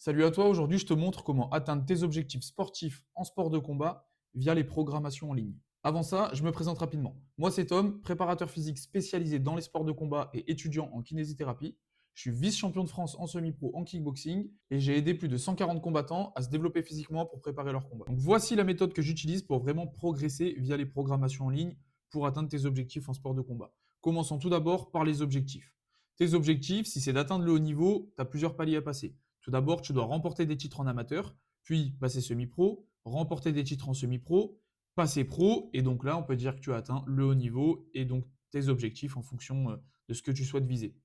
Salut à toi, aujourd'hui je te montre comment atteindre tes objectifs sportifs en sport de combat via les programmations en ligne. Avant ça, je me présente rapidement. Moi c'est Tom, préparateur physique spécialisé dans les sports de combat et étudiant en kinésithérapie. Je suis vice-champion de France en semi-pro en kickboxing et j'ai aidé plus de 140 combattants à se développer physiquement pour préparer leur combat. Donc voici la méthode que j'utilise pour vraiment progresser via les programmations en ligne pour atteindre tes objectifs en sport de combat. Commençons tout d'abord par les objectifs. Tes objectifs, si c'est d'atteindre le haut niveau, tu as plusieurs paliers à passer. Tout d'abord, tu dois remporter des titres en amateur, puis passer semi-pro, remporter des titres en semi-pro, passer pro, et donc là, on peut dire que tu as atteint le haut niveau et donc tes objectifs en fonction de ce que tu souhaites viser.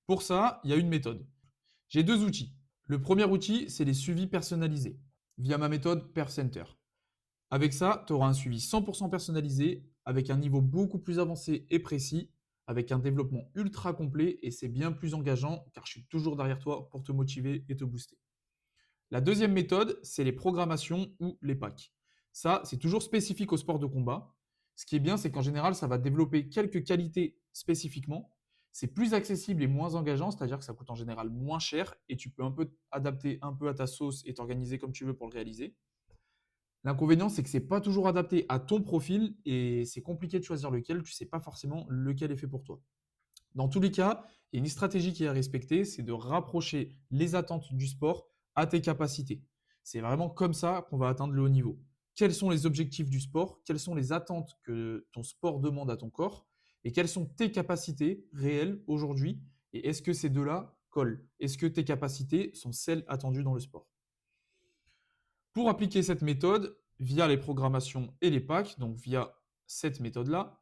Pour ça, il y a une méthode. J'ai deux outils. Le premier outil, c'est les suivis personnalisés via ma méthode PerfCenter. Avec ça, tu auras un suivi 100% personnalisé avec un niveau beaucoup plus avancé et précis, avec un développement ultra complet et c'est bien plus engageant car je suis toujours derrière toi pour te motiver et te booster. La deuxième méthode, c'est les programmations ou les packs. Ça, c'est toujours spécifique au sport de combat. Ce qui est bien, c'est qu'en général, ça va développer quelques qualités spécifiquement. C'est plus accessible et moins engageant, c'est-à-dire que ça coûte en général moins cher et tu peux un peu adapter un peu à ta sauce et t'organiser comme tu veux pour le réaliser. L'inconvénient, c'est que c'est pas toujours adapté à ton profil et c'est compliqué de choisir lequel, tu sais pas forcément lequel est fait pour toi. Dans tous les cas, il y a une stratégie qui est à respecter, c'est de rapprocher les attentes du sport à tes capacités. C'est vraiment comme ça qu'on va atteindre le haut niveau. Quels sont les objectifs du sport? Quelles sont les attentes que ton sport demande à ton corps? Et quelles sont tes capacités réelles aujourd'hui? Et est-ce que ces deux-là collent? Est-ce que tes capacités sont celles attendues dans le sport? Pour appliquer cette méthode via les programmations et les packs, donc via cette méthode-là,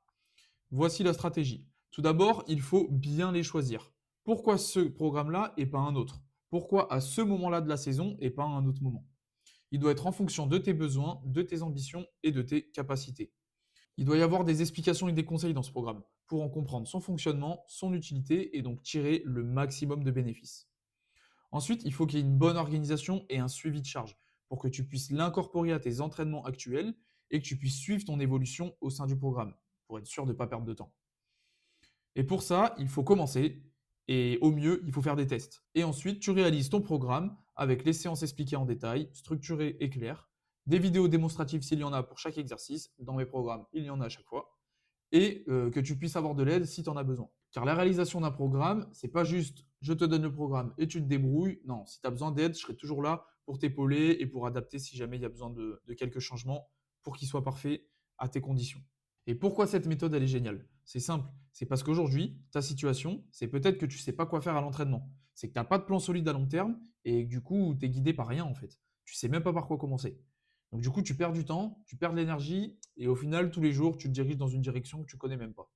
voici la stratégie. Tout d'abord, il faut bien les choisir. Pourquoi ce programme-là et pas un autre? Pourquoi à ce moment-là de la saison et pas à un autre moment? Il doit être en fonction de tes besoins, de tes ambitions et de tes capacités. Il doit y avoir des explications et des conseils dans ce programme pour en comprendre son fonctionnement, son utilité et donc tirer le maximum de bénéfices. Ensuite, il faut qu'il y ait une bonne organisation et un suivi de charge pour que tu puisses l'incorporer à tes entraînements actuels et que tu puisses suivre ton évolution au sein du programme pour être sûr de ne pas perdre de temps. Et pour ça, il faut commencer et au mieux, il faut faire des tests. Et ensuite, tu réalises ton programme avec les séances expliquées en détail, structurées et claires, des vidéos démonstratives s'il y en a pour chaque exercice. Dans mes programmes, il y en a à chaque fois. Et que tu puisses avoir de l'aide si tu en as besoin. Car la réalisation d'un programme, c'est pas juste je te donne le programme et tu te débrouilles. Non, si tu as besoin d'aide, je serai toujours là pour t'épauler et pour adapter si jamais il y a besoin de quelques changements pour qu'il soit parfait à tes conditions. Et pourquoi cette méthode, elle est géniale? C'est simple, c'est parce qu'aujourd'hui, ta situation, c'est peut-être que tu ne sais pas quoi faire à l'entraînement. C'est que tu n'as pas de plan solide à long terme et que du coup, tu es guidé par rien en fait. Tu ne sais même pas par quoi commencer. Donc du coup, tu perds du temps, tu perds de l'énergie et au final, tous les jours, tu te diriges dans une direction que tu connais même pas.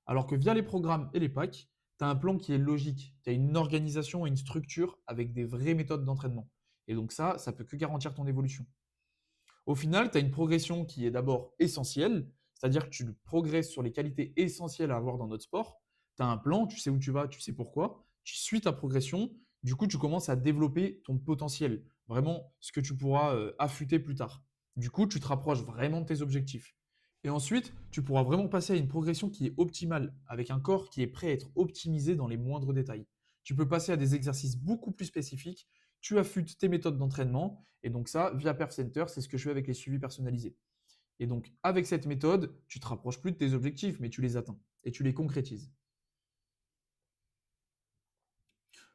Alors que via les programmes et les packs, tu as un plan qui est logique, tu as une organisation et une structure avec des vraies méthodes d'entraînement. Et donc ça peut que garantir ton évolution. Au final, tu as une progression qui est d'abord essentielle, c'est-à-dire que tu progresses sur les qualités essentielles à avoir dans notre sport. Tu as un plan, tu sais où tu vas, tu sais pourquoi, tu suis ta progression, du coup tu commences à développer ton potentiel, vraiment ce que tu pourras affûter plus tard. Du coup, tu te rapproches vraiment de tes objectifs. Et ensuite, tu pourras vraiment passer à une progression qui est optimale, avec un corps qui est prêt à être optimisé dans les moindres détails. Tu peux passer à des exercices beaucoup plus spécifiques, tu affûtes tes méthodes d'entraînement, et donc ça, via PerfCenter, c'est ce que je fais avec les suivis personnalisés. Et donc, avec cette méthode, tu te rapproches plus de tes objectifs, mais tu les atteins et tu les concrétises.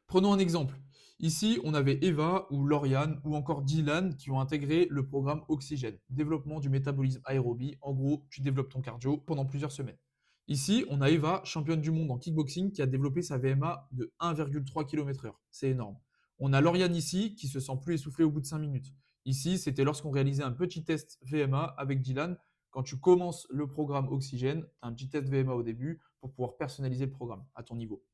Prenons un exemple. Ici, on avait Eva ou Lauriane ou encore Dylan qui ont intégré le programme Oxygène, développement du métabolisme aérobie. En gros, tu développes ton cardio pendant plusieurs semaines. Ici, on a Eva, championne du monde en kickboxing, qui a développé sa VMA de 1,3 km/h. C'est énorme. On a Lauriane ici, qui se sent plus essoufflée au bout de 5 minutes. Ici, c'était lorsqu'on réalisait un petit test VMA avec Dylan. Quand tu commences le programme Oxygène, tu as un petit test VMA au début pour pouvoir personnaliser le programme à ton niveau.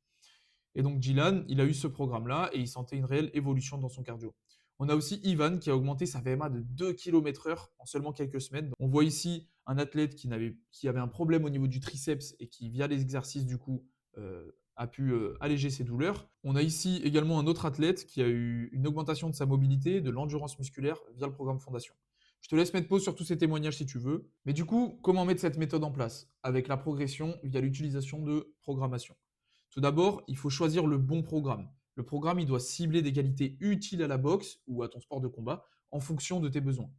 Et donc Dylan, il a eu ce programme-là et il sentait une réelle évolution dans son cardio. On a aussi Ivan qui a augmenté sa VMA de 2 km/h en seulement quelques semaines. On voit ici un athlète qui avait un problème au niveau du triceps et qui, via les exercices, du coup, a pu alléger ses douleurs. On a ici également un autre athlète qui a eu une augmentation de sa mobilité, de l'endurance musculaire via le programme Fondation. Je te laisse mettre pause sur tous ces témoignages si tu veux. Mais du coup, comment mettre cette méthode en place? Avec la progression via l'utilisation de programmation. Tout d'abord, il faut choisir le bon programme. Le programme, il doit cibler des qualités utiles à la boxe ou à ton sport de combat en fonction de tes besoins.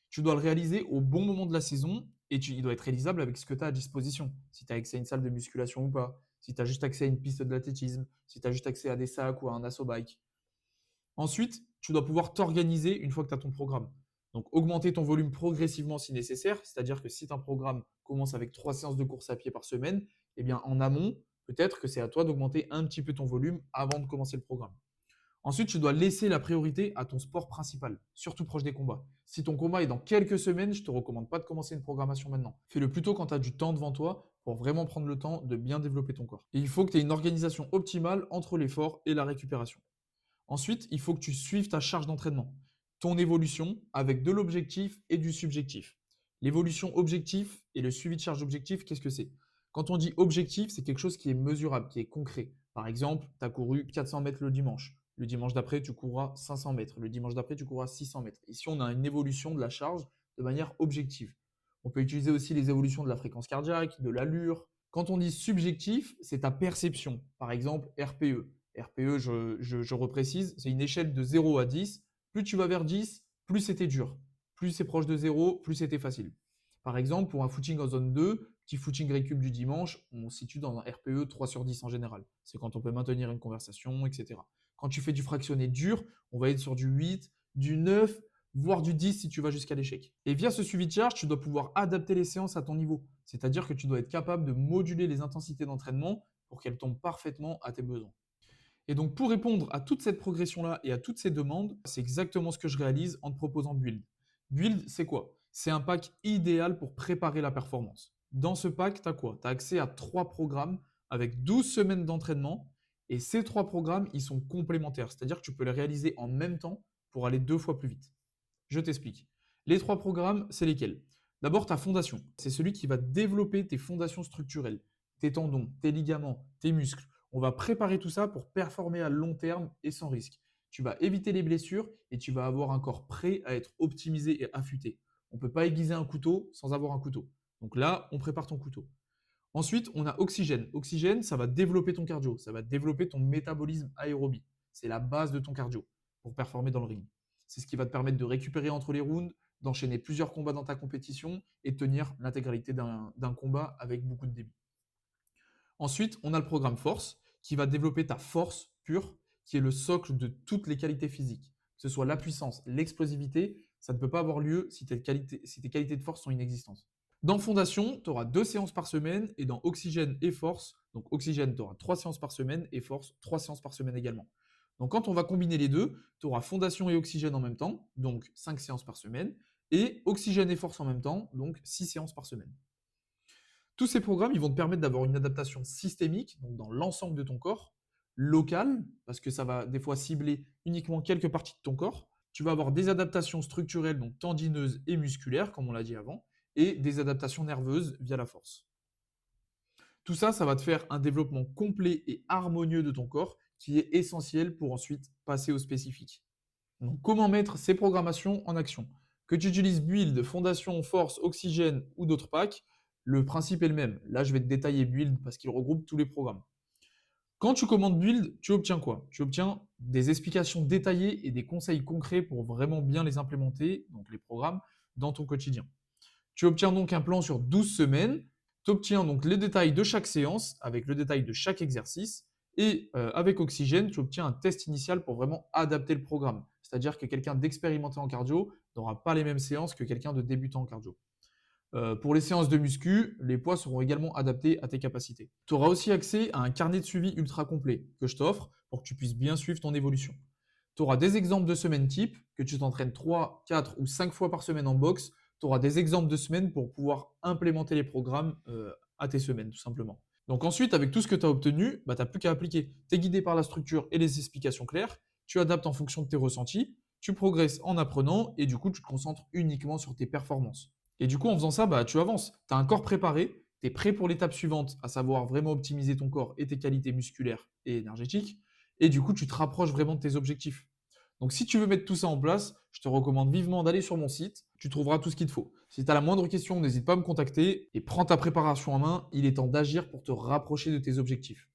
Tu dois le réaliser au bon moment de la saison et il doit être réalisable avec ce que tu as à disposition. Si tu as accès à une salle de musculation ou pas, si tu as juste accès à une piste d'athlétisme, si tu as juste accès à des sacs ou à un assaut bike. Ensuite, tu dois pouvoir t'organiser une fois que tu as ton programme. Donc, augmenter ton volume progressivement si nécessaire, c'est-à-dire que si ton programme commence avec 3 séances de course à pied par semaine, eh bien en amont, peut-être que c'est à toi d'augmenter un petit peu ton volume avant de commencer le programme. Ensuite, tu dois laisser la priorité à ton sport principal, surtout proche des combats. Si ton combat est dans quelques semaines, je ne te recommande pas de commencer une programmation maintenant. Fais-le plutôt quand tu as du temps devant toi pour vraiment prendre le temps de bien développer ton corps. Et il faut que tu aies une organisation optimale entre l'effort et la récupération. Ensuite, il faut que tu suives ta charge d'entraînement, ton évolution avec de l'objectif et du subjectif. L'évolution objectif et le suivi de charge objectif, qu'est-ce que c'est? Quand on dit objectif, c'est quelque chose qui est mesurable, qui est concret. Par exemple, tu as couru 400 mètres le dimanche. Le dimanche d'après, tu courras 500 mètres. Le dimanche d'après, tu courras 600 mètres. Ici, on a une évolution de la charge de manière objective. On peut utiliser aussi les évolutions de la fréquence cardiaque, de l'allure. Quand on dit subjectif, c'est ta perception. Par exemple, RPE. RPE, je reprécise, c'est une échelle de 0 à 10. Plus tu vas vers 10, plus c'était dur. Plus c'est proche de 0, plus c'était facile. Par exemple, pour un footing en zone 2, petit footing récup du dimanche, on se situe dans un RPE 3 sur 10 en général. C'est quand on peut maintenir une conversation, etc. Quand tu fais du fractionné dur, on va être sur du 8, du 9, voire du 10 si tu vas jusqu'à l'échec. Et via ce suivi de charge, tu dois pouvoir adapter les séances à ton niveau. C'est-à-dire que tu dois être capable de moduler les intensités d'entraînement pour qu'elles tombent parfaitement à tes besoins. Et donc, pour répondre à toute cette progression-là et à toutes ces demandes, c'est exactement ce que je réalise en te proposant Build. Build, c'est quoi? C'est un pack idéal pour préparer la performance. Dans ce pack, tu as quoi? Tu as accès à 3 programmes avec 12 semaines d'entraînement. Et ces 3 programmes, ils sont complémentaires. C'est-à-dire que tu peux les réaliser en même temps pour aller 2 fois plus vite. Je t'explique. Les 3 programmes, c'est lesquels? D'abord, ta fondation. C'est celui qui va développer tes fondations structurelles, tes tendons, tes ligaments, tes muscles. On va préparer tout ça pour performer à long terme et sans risque. Tu vas éviter les blessures et tu vas avoir un corps prêt à être optimisé et affûté. On ne peut pas aiguiser un couteau sans avoir un couteau. Donc là, on prépare ton couteau. Ensuite, on a oxygène. Oxygène, ça va développer ton cardio, ça va développer ton métabolisme aérobie. C'est la base de ton cardio pour performer dans le ring. C'est ce qui va te permettre de récupérer entre les rounds, d'enchaîner plusieurs combats dans ta compétition et tenir l'intégralité d'un combat avec beaucoup de débit. Ensuite, on a le programme force qui va développer ta force pure, qui est le socle de toutes les qualités physiques. Que ce soit la puissance, l'explosivité, ça ne peut pas avoir lieu si tes qualités de force sont inexistantes. Dans Fondation, tu auras 2 séances par semaine et dans Oxygène et Force, donc Oxygène, tu auras 3 séances par semaine et Force, 3 séances par semaine également. Donc quand on va combiner les deux, tu auras Fondation et Oxygène en même temps, donc 5 séances par semaine, et Oxygène et Force en même temps, donc 6 séances par semaine. Tous ces programmes, ils vont te permettre d'avoir une adaptation systémique, donc dans l'ensemble de ton corps, locale, parce que ça va des fois cibler uniquement quelques parties de ton corps. Tu vas avoir des adaptations structurelles, donc tendineuses et musculaires, comme on l'a dit avant, et des adaptations nerveuses via la force. Tout ça, ça va te faire un développement complet et harmonieux de ton corps qui est essentiel pour ensuite passer au spécifique. Donc, comment mettre ces programmations en action? Que tu utilises Build, Fondation, Force, Oxygène ou d'autres packs, le principe est le même. Là, je vais te détailler Build parce qu'il regroupe tous les programmes. Quand tu commandes Build, tu obtiens quoi? Tu obtiens des explications détaillées et des conseils concrets pour vraiment bien les implémenter, donc les programmes, dans ton quotidien. Tu obtiens donc un plan sur 12 semaines. Tu obtiens donc les détails de chaque séance avec le détail de chaque exercice. Et avec Oxygène, tu obtiens un test initial pour vraiment adapter le programme. C'est-à-dire que quelqu'un d'expérimenté en cardio n'aura pas les mêmes séances que quelqu'un de débutant en cardio. Pour les séances de muscu, les poids seront également adaptés à tes capacités. Tu auras aussi accès à un carnet de suivi ultra complet que je t'offre pour que tu puisses bien suivre ton évolution. Tu auras des exemples de semaines type, que tu t'entraînes 3, 4 ou 5 fois par semaine en boxe. Tu auras des exemples de semaines pour pouvoir implémenter les programmes à tes semaines, tout simplement. Donc ensuite, avec tout ce que tu as obtenu, tu n'as plus qu'à appliquer. Tu es guidé par la structure et les explications claires. Tu adaptes en fonction de tes ressentis. Tu progresses en apprenant et du coup, tu te concentres uniquement sur tes performances. Et du coup, en faisant ça, tu avances. Tu as un corps préparé, tu es prêt pour l'étape suivante, à savoir vraiment optimiser ton corps et tes qualités musculaires et énergétiques. Et du coup, tu te rapproches vraiment de tes objectifs. Donc, si tu veux mettre tout ça en place, je te recommande vivement d'aller sur mon site. Tu trouveras tout ce qu'il te faut. Si tu as la moindre question, n'hésite pas à me contacter et prends ta préparation en main. Il est temps d'agir pour te rapprocher de tes objectifs.